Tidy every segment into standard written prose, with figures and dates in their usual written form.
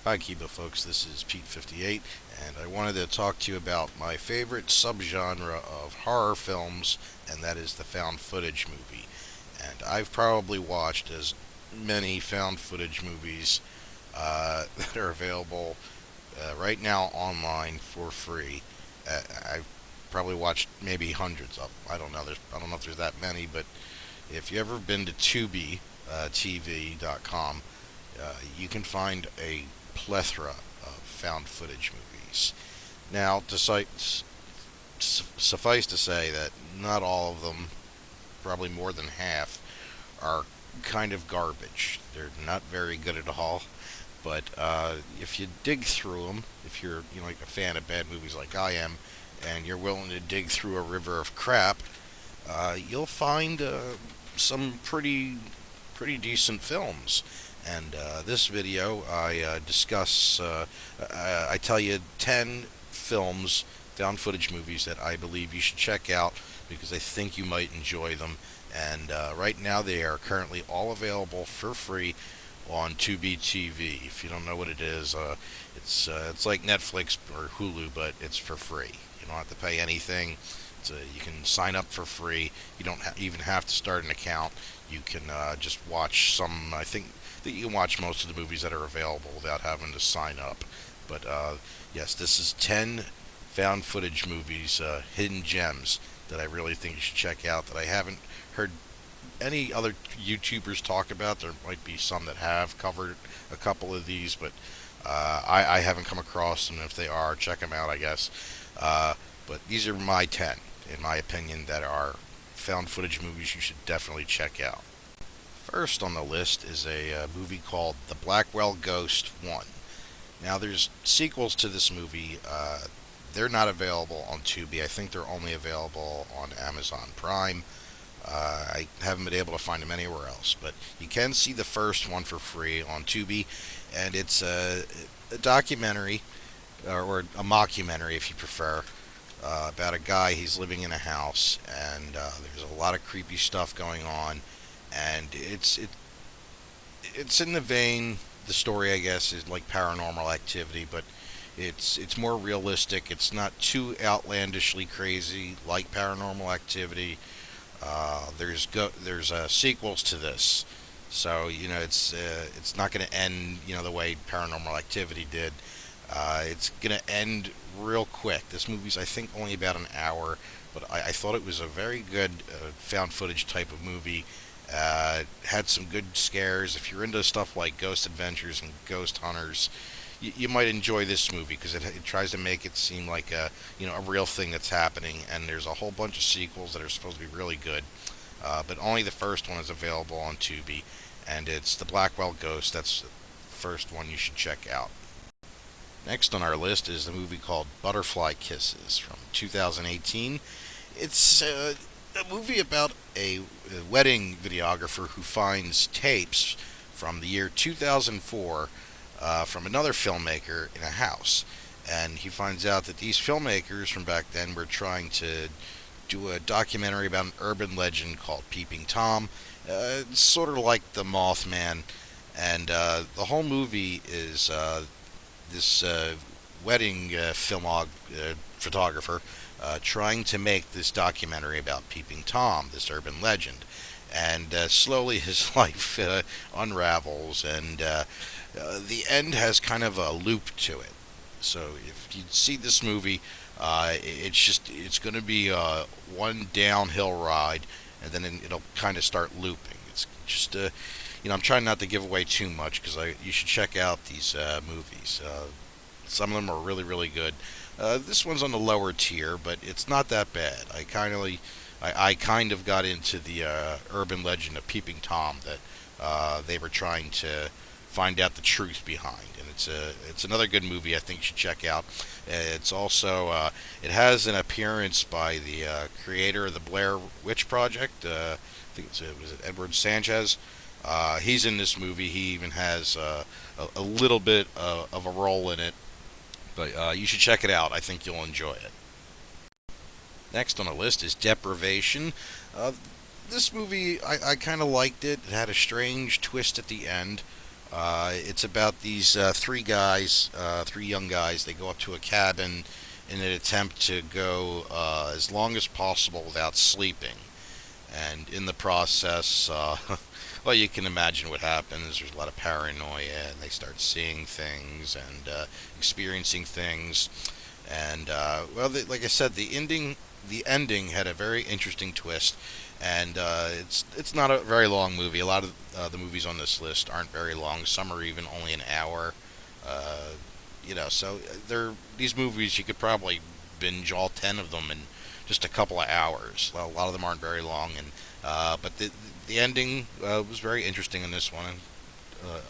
Hi Kibo folks, this is Pete58, and I wanted to talk to you about my favorite subgenre of horror films, and that is the found footage movie. And I've probably watched as many found footage movies that are available right now online for free. I've probably watched maybe hundreds of them. I don't know if there's that many, but if you've ever been to Tubi TV.com, you can find a plethora of found footage movies. Now, suffice to say that not all of them, probably more than half, are kind of garbage. They're not very good at all. But if you dig through them, if you're like a fan of bad movies like I am, and you're willing to dig through a river of crap, you'll find some pretty decent films. And this video, I discuss, I tell you 10 films, found footage movies that I believe you should check out because I think you might enjoy them. And right now they are currently all available for free on Tubi TV. If you don't know what it is, it's like Netflix or Hulu, but it's for free. You don't have to pay anything. You can sign up for free. You don't even have to start an account. You can just watch some. I think that you can watch most of the movies that are available without having to sign up. But yes, this is 10 found footage movies, hidden gems that I really think you should check out that I haven't heard any other YouTubers talk about. There might be some that have covered a couple of these, but I haven't come across them. If they are, check them out, I guess. But these are my 10, in my opinion, that are found footage movies you should definitely check out. First on the list is a movie called The Blackwell Ghost 1. Now, there's sequels to this movie. They're not available on Tubi. I think they're only available on Amazon Prime. I haven't been able to find them anywhere else, but you can see the first one for free on Tubi, and it's a documentary, or a mockumentary if you prefer, about a guy. He's living in a house, and there's a lot of creepy stuff going on, and it's in the vein. The story, I guess, is like Paranormal Activity, but it's more realistic. It's not too outlandishly crazy like Paranormal Activity. There's sequels to this, so it's not going to end the way Paranormal Activity did. It's going to end real quick. This movie's, I think, only about an hour, but I thought it was a very good found footage type of movie. Had some good scares. If you're into stuff like Ghost Adventures and Ghost Hunters, you might enjoy this movie because it tries to make it seem like a real thing that's happening. And there's a whole bunch of sequels that are supposed to be really good, but only the first one is available on Tubi, and it's The Blackwell Ghost. That's the first one you should check out. Next on our list is a movie called Butterfly Kisses from 2018. It's a movie about a wedding videographer who finds tapes from the year 2004 from another filmmaker in a house. And he finds out that these filmmakers from back then were trying to do a documentary about an urban legend called Peeping Tom. It's sort of like the Mothman. And the whole movie is this wedding photographer trying to make this documentary about Peeping Tom, this urban legend. And slowly his life unravels, and the end has kind of a loop to it. So if you see this movie, it's going to be one downhill ride, and then it'll kind of start looping. It's just I'm trying not to give away too much because you should check out these movies. Some of them are really, really good. This one's on the lower tier, but it's not that bad. I kind of got into the urban legend of Peeping Tom that they were trying to find out the truth behind, and it's another good movie I think you should check out. It's also it has an appearance by the creator of the Blair Witch Project. I think was it Edward Sanchez. He's in this movie. He even has a little bit of a role in it, but you should check it out. I think you'll enjoy it. Next on the list is Deprivation. This movie, I kind of liked it. It had a strange twist at the end. It's about these three young guys. They go up to a cabin in an attempt to go as long as possible without sleeping. And in the process, well, you can imagine what happens. There's a lot of paranoia, and they start seeing things and experiencing things. And well, like I said, the ending had a very interesting twist, and it's not a very long movie. A lot of the movies on this list aren't very long. Some are even only an hour. Uh, so they're these movies you could probably binge all 10 of them in just a couple of hours. A lot of them aren't very long, and but the ending was very interesting in this one, and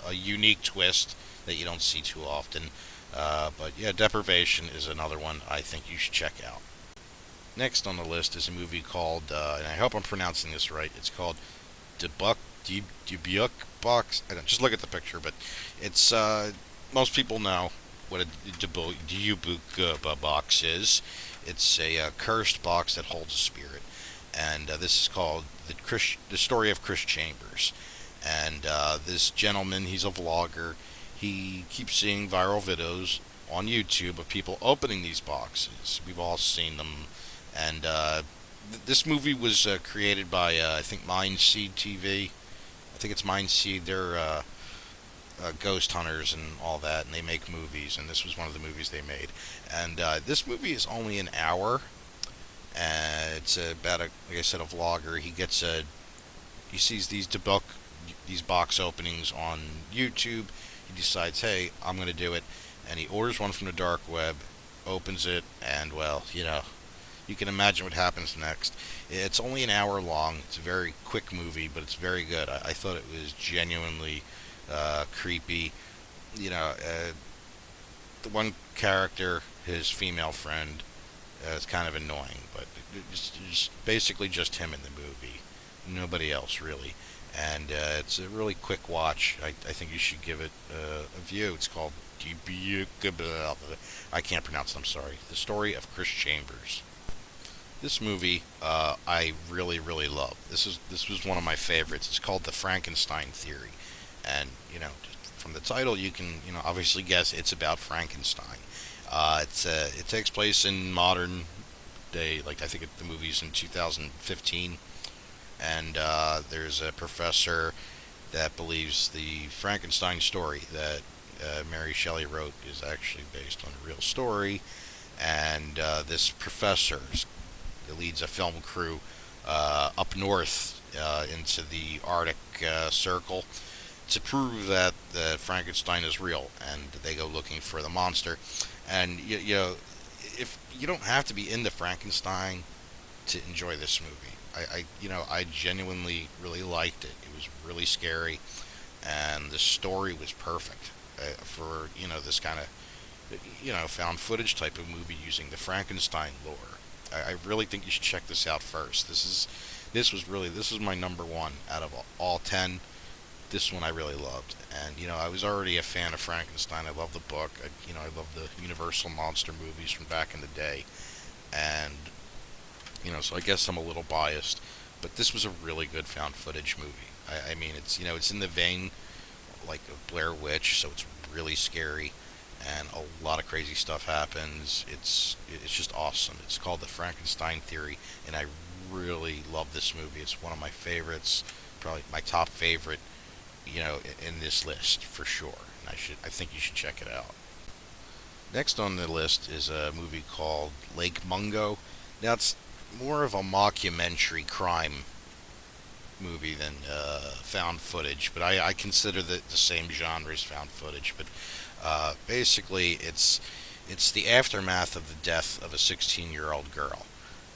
a unique twist that you don't see too often. But yeah, Deprivation is another one I think you should check out. Next on the list is a movie called, and I hope I'm pronouncing this right. It's called Debuk Debuk Box. I don't just look at the picture, but it's most people know what a Debuk box is. It's a cursed box that holds a spirit, and this is called the story of Chris Chambers. And this gentleman, he's a vlogger. He keeps seeing viral videos on YouTube of people opening these boxes. We've all seen them, and this movie was created by I think Mindseed TV. I think it's Mindseed. They're ghost hunters and all that, and they make movies. And this was one of the movies they made. And this movie is only an hour, and it's about like I said, a vlogger. He sees these box openings on YouTube. He decides, hey, I'm going to do it, and he orders one from the dark web, opens it, and well, you can imagine what happens next. It's only an hour long. It's a very quick movie, but it's very good. I thought it was genuinely creepy. The one character, his female friend, is kind of annoying, but it's basically just him in the movie. Nobody else really. And it's a really quick watch. I think you should give it a view. It's called I can't pronounce it, I'm sorry. The Story of Chris Chambers. This movie I really really love. This was one of my favorites. It's called The Frankenstein Theory, and from the title you can obviously guess it's about Frankenstein. It takes place in modern day, like I think the movie's in 2015, and there's a professor that believes the Frankenstein story that Mary Shelley wrote is actually based on a real story, and this professor leads a film crew up north into the Arctic Circle to prove that Frankenstein is real, and they go looking for the monster. And if you don't have to be into Frankenstein to enjoy this movie. I genuinely really liked it. It was really scary, and the story was perfect for this kind of found footage type of movie using the Frankenstein lore. I really think you should check this out first. This was my number one out of all 10. This one I really loved, and I was already a fan of Frankenstein. I love the book. I love the Universal monster movies from back in the day, and so I guess I'm a little biased, but this was a really good found footage movie. I mean, it's in the vein like of Blair Witch, so it's really scary, and a lot of crazy stuff happens. It's just awesome. It's called The Frankenstein Theory, and I really love this movie. It's one of my favorites, probably my top favorite, in this list for sure. And I think you should check it out. Next on the list is a movie called Lake Mungo. Now it's more of a mockumentary crime movie than found footage, but I consider the same genre as found footage. But basically, it's the aftermath of the death of a 16-year-old girl,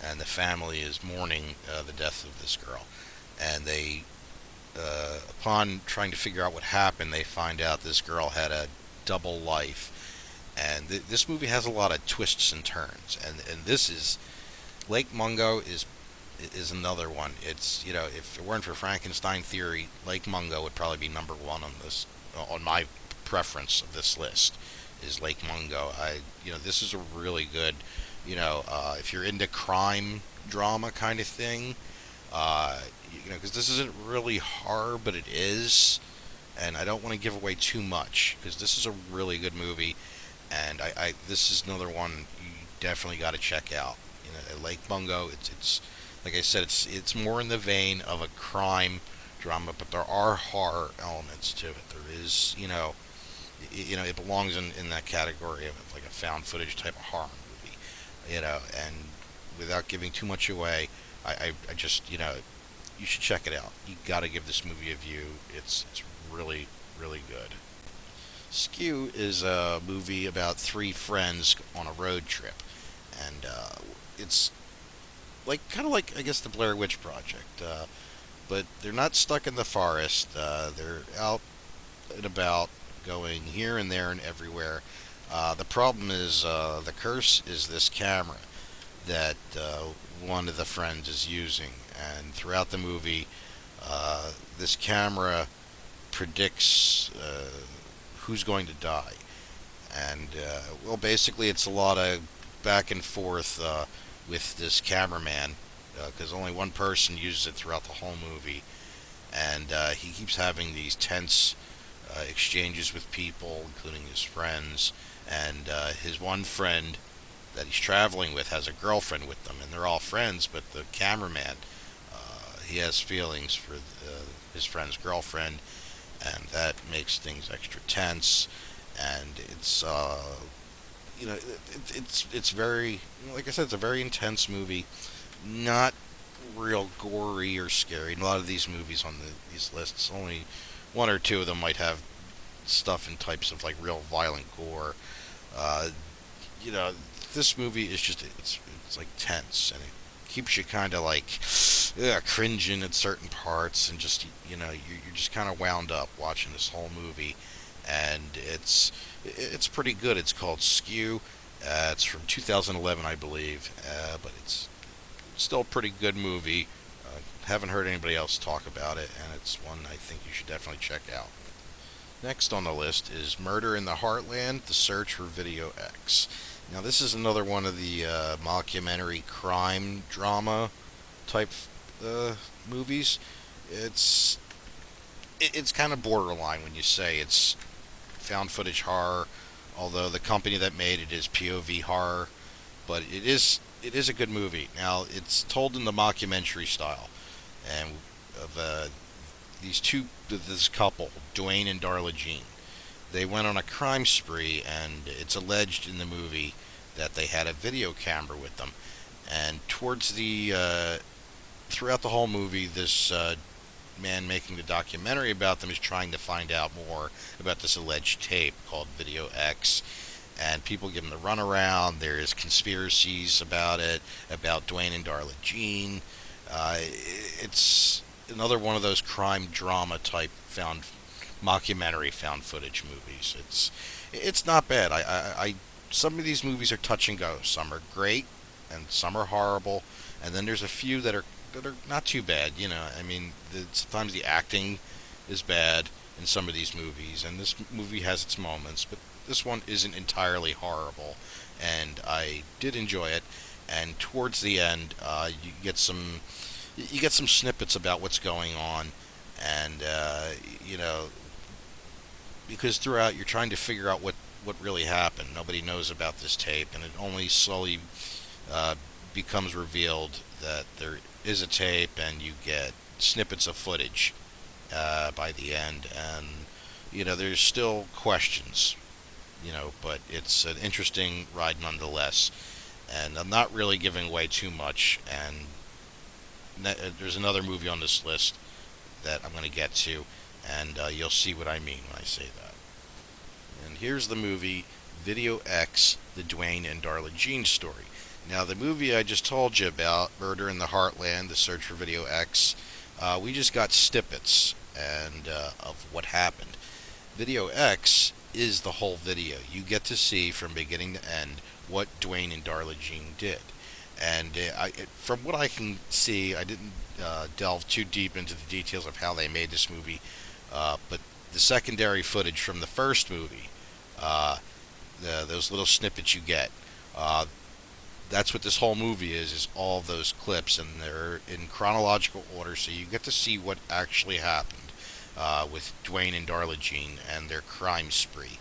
and the family is mourning the death of this girl, and they, upon trying to figure out what happened, they find out this girl had a double life, and this movie has a lot of twists and turns, and this is Lake Mungo is another one. It's if it weren't for Frankenstein Theory, Lake Mungo would probably be number one on my preference of this list. Is Lake Mungo. This is a really good, if you're into crime drama kind of thing, because this isn't really horror, but it is, and I don't want to give away too much because this is a really good movie, and this is another one you definitely got to check out. You know, Lake Bungo. It's like I said, it's more in the vein of a crime drama, but there are horror elements to it. There is, it belongs in that category of like a found footage type of horror movie, and without giving too much away, I just, you should check it out. You got to give this movie a view. It's really, really good. Skew is a movie about three friends on a road trip, and it's like kind of like I guess the Blair Witch Project, but they're not stuck in the forest. They're out and about, going here and there and everywhere. The problem is the curse is this camera that one of the friends is using, and throughout the movie, this camera predicts who's going to die. And well, basically, it's a lot of back and forth with this cameraman because only one person uses it throughout the whole movie, and he keeps having these tense exchanges with people, including his friends. And his one friend that he's traveling with has a girlfriend with them, and they're all friends. But the cameraman, he has feelings for his friend's girlfriend, and that makes things extra tense. And it's it's very, like I said, it's a very intense movie, not real gory or scary. A lot of these movies on these lists, only one or two of them might have stuff in types of like real violent gore. Uh, you know, this movie is just it's like tense, and it keeps you kind of like cringing at certain parts, and just you're just kind of wound up watching this whole movie, and it's pretty good. It's called Skew. It's from 2011, I believe, but it's still a pretty good movie. Haven't heard anybody else talk about it, and it's one I think you should definitely check out. Next on the list is Murder in the Heartland: The Search for Video X. Now, this is another one of the mockumentary crime drama type movies. It's kind of borderline when you say it's found footage horror, although the company that made it is POV horror, but it is a good movie. Now, it's told in the mockumentary style, and of this couple, Dwayne and Darla Jean. They went on a crime spree, and it's alleged in the movie that they had a video camera with them. And throughout the whole movie, this man making the documentary about them is trying to find out more about this alleged tape called Video X. And people give him the runaround. There's conspiracies about it, about Dwayne and Darla Jean. It's another one of those crime drama type mockumentary found footage movies. It's not bad. Some of these movies are touch and go. Some are great, and some are horrible. And then there's a few that are not too bad. I mean, sometimes the acting is bad in some of these movies, and this movie has its moments, but this one isn't entirely horrible, and I did enjoy it. And towards the end, you get some snippets about what's going on, and because throughout you're trying to figure out what really happened. Nobody knows about this tape, and it only slowly becomes revealed that there is a tape, and you get snippets of footage by the end, and there's still questions, but it's an interesting ride nonetheless. And I'm not really giving away too much, and there's another movie on this list that I'm going to get to, and you'll see what I mean when I say that. And here's the movie Video X: The Dwayne and Darla Jean Story. Now, the movie I just told you about, Murder in the Heartland: The Search for Video X, we just got snippets of what happened. Video X is the whole video. You get to see from beginning to end what Dwayne and Darla Jean did. And from what I can see, I didn't delve too deep into the details of how they made this movie, but the secondary footage from the first movie, those little snippets you get, that's what this whole movie is all of those clips, and they're in chronological order, so you get to see what actually happened. with Dwayne and Darla Jean and their crime spree.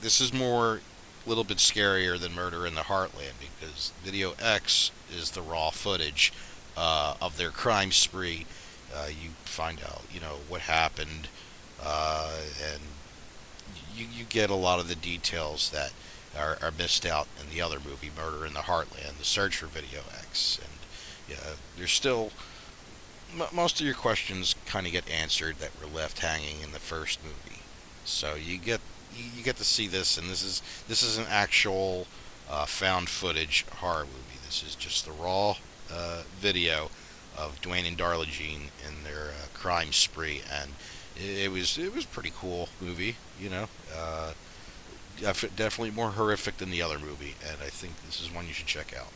This is more, a little bit scarier than Murder in the Heartland because Video X is the raw footage of their crime spree. You find out, what happened, and you get a lot of the details that are missed out in the other movie, Murder in the Heartland, The Search for Video X, and yeah, there's still most of your questions kind of get answered that were left hanging in the first movie. So you get to see this, and this is an actual found footage horror movie. This is just the raw video of Dwayne and Darla Jean in their crime spree, and it was pretty cool movie. Definitely more horrific than the other movie, and I think this is one you should check out.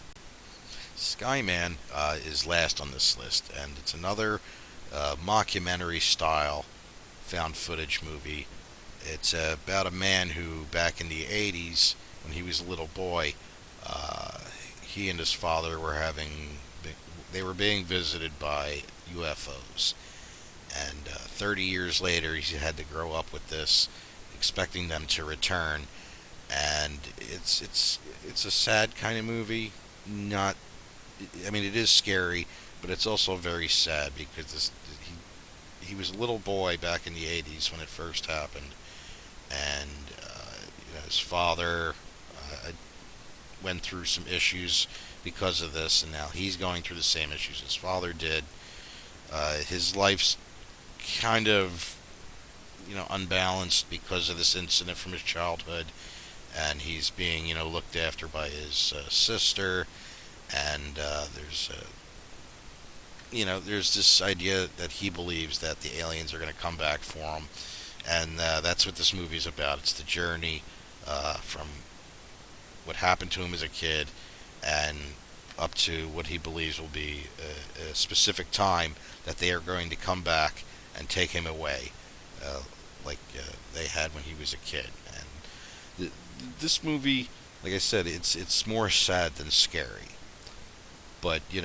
Skyman is last on this list, and it's another mockumentary style found footage movie. It's about a man who, back in the 80s, when he was a little boy, uh, he and his father they were being visited by UFOs. And 30 years later, he had to grow up with this, expecting them to return. And it's a sad kind of movie. Not, I mean, it is scary, but it's also very sad because he was a little boy back in the 80s when it first happened, and his father went through some issues because of this, and now he's going through the same issues his father did. His life's kind of unbalanced because of this incident from his childhood, and he's being looked after by his sister, and there's this idea that he believes that the aliens are going to come back for him, and that's what this movie is about. It's the journey from what happened to him as a kid and up to what he believes will be a specific time that they are going to come back and take him away, like they had when he was a kid. And this movie, like I said, it's more sad than scary, but it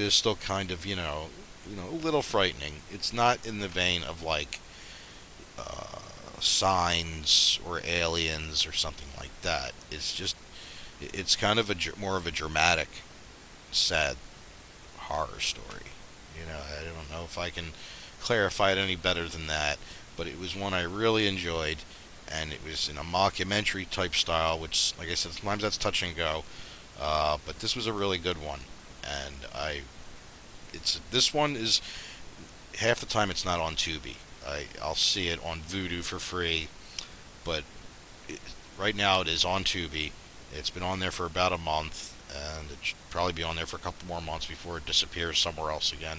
is still kind of a little frightening. It's not in the vein of like Signs or Aliens or something like that. It's kind of more of a dramatic, sad horror story. I don't know if I can clarify it any better than that, but it was one I really enjoyed, and it was in a mockumentary type style, which, like I said, sometimes that's touch and go. But this was a really good one, and this one is half the time it's not on Tubi. I'll see it on Vudu for free, but right now it is on Tubi. It's been on there for about a month, and it should probably be on there for a couple more months before it disappears somewhere else again.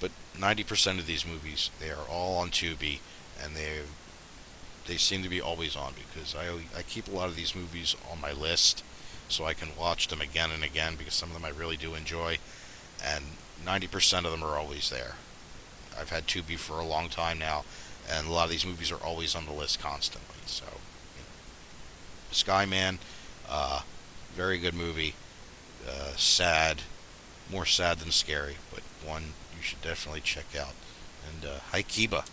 But 90% of these movies, they are all on Tubi, and they seem to be always on because I keep a lot of these movies on my list so I can watch them again and again because some of them I really do enjoy, and 90% of them are always there. I've had Tubi for a long time now, and a lot of these movies are always on the list constantly. So, Skyman, very good movie. Sad, more sad than scary, but one you should definitely check out. And hi, Kiba.